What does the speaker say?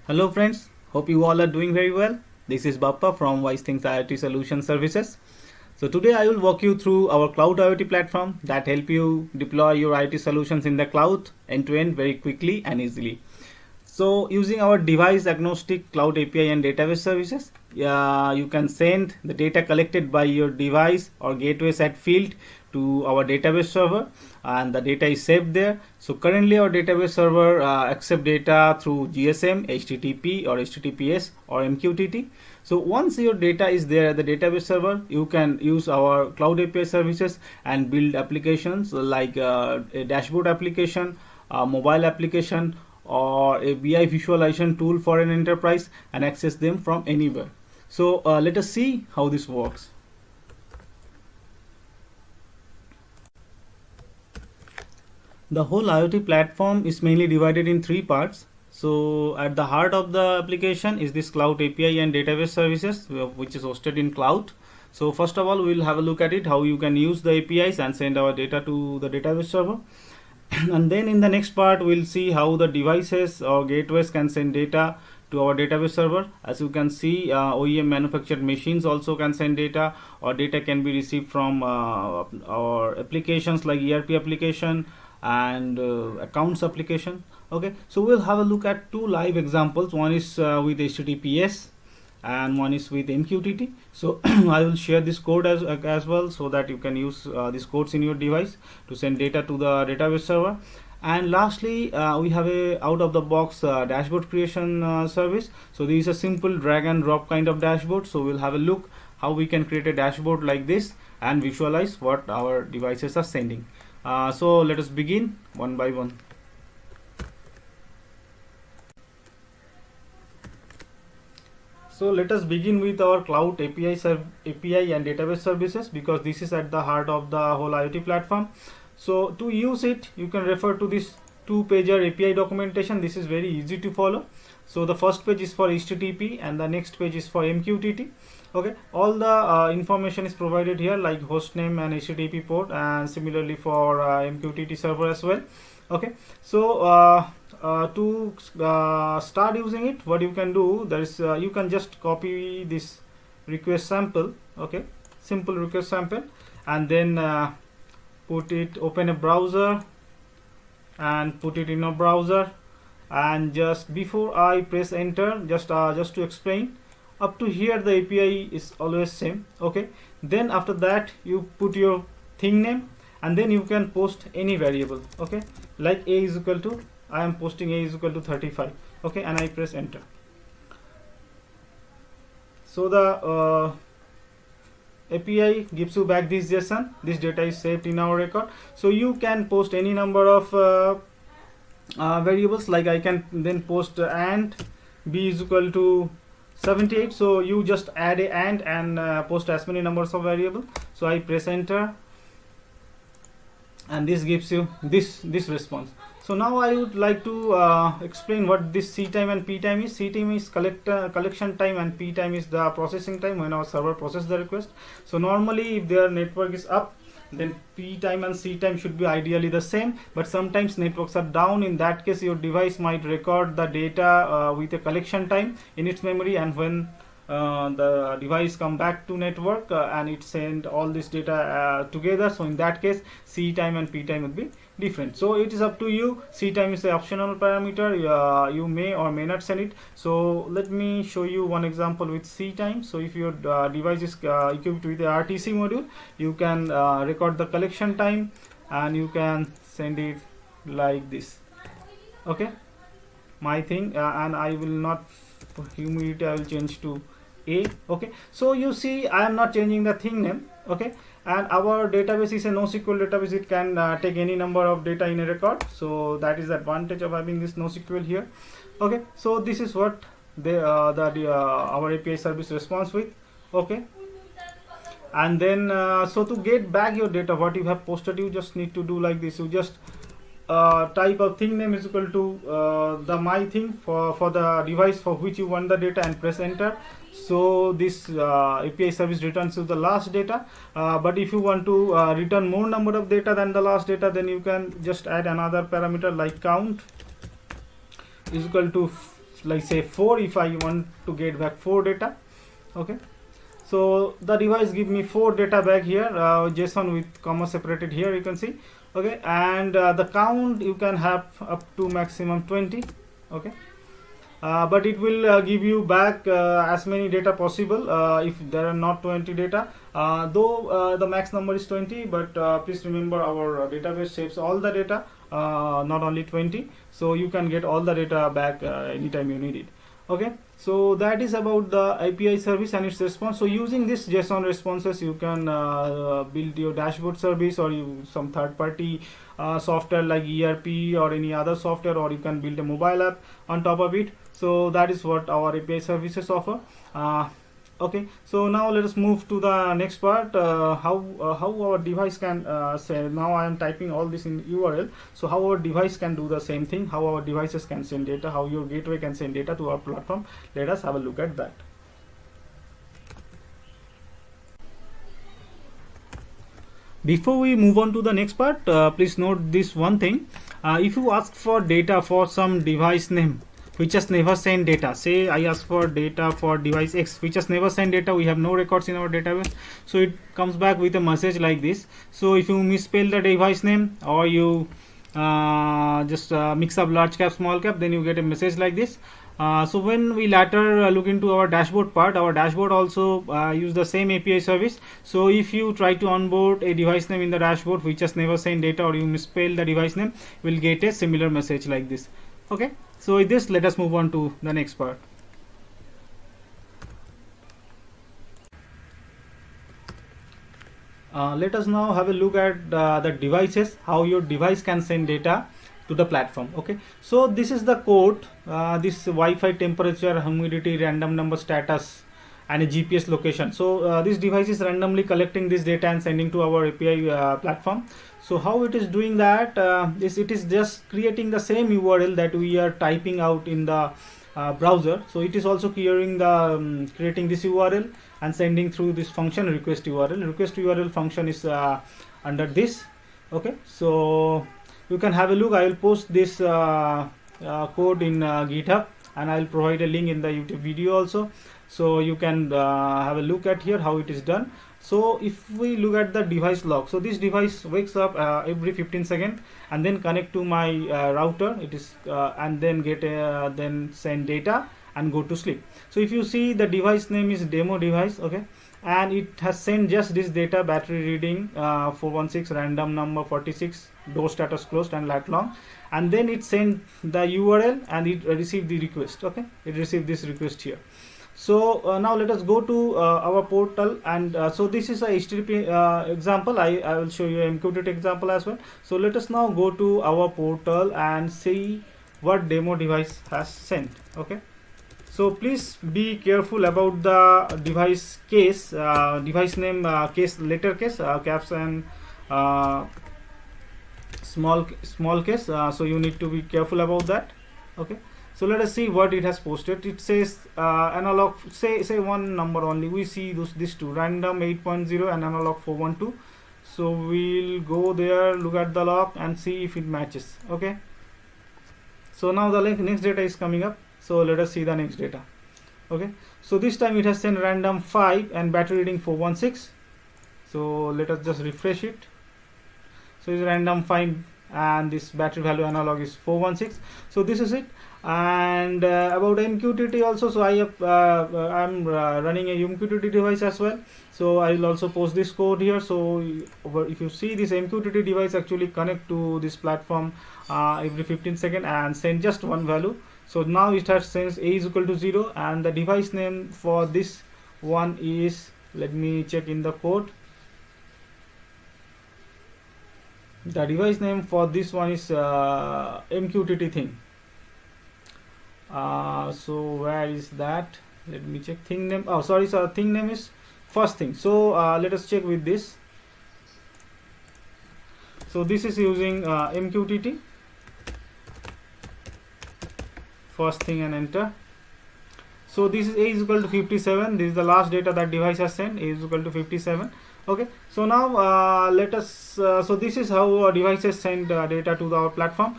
Hello friends, hope you all are doing very well. This is Bappa from Wise Things IoT Solution Services. So today I will walk you through our cloud IoT platform that help you deploy your IoT solutions in the cloud end to end very quickly and easily. So using our device agnostic cloud API and database services, you can send the data collected by your device or gateway set field to our database server, and the data is saved there. So currently our database server accept data through GSM, HTTP or HTTPS or MQTT. So once your data is there at the database server, you can use our cloud API services and build applications like a dashboard application, a mobile application, or a BI visualization tool for an enterprise and access them from anywhere. So let us see how this works. The whole IoT platform is mainly divided in three parts. So at the heart of the application is this cloud API and database services, which is hosted in cloud. So first of all, we'll have a look at it, how you can use the APIs and send our data to the database server. And then in the next part, we'll see how the devices or gateways can send data to our database server. As you can see, OEM manufactured machines also can send data, or data can be received from our applications like ERP application and accounts application. Okay, so we'll have a look at two live examples. One is with HTTPS and one is with MQTT. So I will share this code as well, so that you can use these codes in your device to send data to the database server. And lastly, we have a out of the box dashboard creation service. So this is a simple drag and drop kind of dashboard. So we'll have a look how we can create a dashboard like this and visualize what our devices are sending. So let us begin one by one. So let us begin with our cloud API and database services, because this is at the heart of the whole IoT platform. So to use it, you can refer to this 2-pager API documentation. This is very easy to follow. So the first page is for HTTP and the next page is for MQTT. Okay, all the information is provided here, like host name and HTTP port, and similarly for MQTT server as well. Okay, so to start using it, what you can do, there is you can just copy this request sample. Okay, simple request sample, and then open a browser and put it in a browser. And just before I press enter, just to explain, up to here the API is always same. Okay, then after that you put your thing name, and then you can post any variable. Okay, like a is equal to, I am posting a is equal to 35. Okay, and I press enter. So the API gives you back this JSON. This data is saved in our record. So you can post any number of variables, like I can then post and b is equal to 78. So you just add a and post as many numbers of variable. So I press enter, and this gives you this response. So now I would like to explain what this C time and P time is. C time is collection time, and P time is the processing time when our server processes the request. So normally if their network is up, then P time and C time should be ideally the same, but sometimes networks are down. In that case, your device might record the data with a collection time in its memory, and when the device come back to network and it send all this data together, so in that case C time and P time would be different. So it is up to you. C time is the optional parameter. You may or may not send it. So let me show you one example with C time. So if your device is equipped with the RTC module, you can record the collection time and you can send it like this. Okay, my thing, and I will not, for humidity I will change to A. Okay, so you see I am not changing the thing name. Okay, and our database is a NoSQL database. It can take any number of data in a record. So that is the advantage of having this NoSQL here. Okay, so this is what our API service responds with. Okay, and then so to get back your data what you have posted, you just need to do like this. You just type of thing name is equal to the my thing for the device for which you want the data, and press enter. So this API service returns you the last data, but if you want to return more number of data than the last data, then you can just add another parameter like count is equal to like say 4, if I want to get back 4 data. Okay, so the device give me 4 data back here, JSON with comma separated here, you can see. Okay, and the count you can have up to maximum 20. Okay, but it will give you back as many data possible if there are not 20 data, though the max number is 20, but please remember our database saves all the data, not only 20, so you can get all the data back anytime you need it. Okay, so that is about the API service and its response. So using this JSON responses, you can build your dashboard service, or some third-party software like ERP or any other software, or you can build a mobile app on top of it. So that is what our API services offer. Okay, so now let us move to the next part, how our device can say. Now I am typing all this in URL, so how our device can do the same thing, how our devices can send data, how your gateway can send data to our platform. Let us have a look at that. Before we move on to the next part, please note this one thing. If you ask for data for some device name which has never sent data, say I ask for data for device X which has never sent data, we have no records in our database, so it comes back with a message like this. So if you misspell the device name, or you just mix up large cap small cap, then you get a message like this. So when we later look into our dashboard part, our dashboard also use the same API service. So if you try to onboard a device name in the dashboard which has never sent data, or you misspell the device name, you will get a similar message like this. Okay, so with this, let us move on to the next part. Let us now have a look at the devices, how your device can send data to the platform. Okay, so this is the code, this Wi-Fi temperature, humidity, random number status, and a GPS location. So this device is randomly collecting this data and sending to our API platform. So how it is doing that is, it is just creating the same URL that we are typing out in the browser. So it is also creating this URL and sending through this function request URL. Request URL function is under this. Okay, so you can have a look. I will post this code in GitHub, and I will provide a link in the YouTube video also, so you can have a look at here how it is done. So if we look at the device log, so this device wakes up every 15 seconds and then connect to my router. It is and then get then send data and go to sleep. So if you see, the device name is demo device. Okay, and it has sent just this data: battery reading 416, random number 46, door status closed, and lat long. And then it sent the URL and it received the request. Okay, it received this request here. So now let us go to our portal, and so this is a HTTP example. I will show you an MQTT example as well. So let us now go to our portal and see what demo device has sent. Okay, so please be careful about the device case, device name case, letter case, caps and small case. So you need to be careful about that. Okay, so let us see what it has posted. It says analog, say one number only. We see these two, random 8.0 and analog 412. So we'll go there, look at the log and see if it matches. Okay, so now the next data is coming up. So let us see the next data. Okay, so this time it has sent random 5 and battery reading 416. So let us just refresh it. So it's random 5 and this battery value analog is 416. So this is it. And about MQTT also, so I'm running a MQTT device as well, so I will also post this code here. So if you see, this MQTT device actually connect to this platform every 15 seconds and send just one value. So now it has sent a is equal to 0, and the device name for this one is, let me check in the code. The device name for this one is MQTT thing. So where is that? Let me check. Thing name, oh sorry, so thing name is first thing. So let us check with this. So this is using MQTT first thing and enter. So this is a is equal to 57. This is the last data that device has sent. A is equal to 57. Okay, so now let us so this is how devices send data to our platform.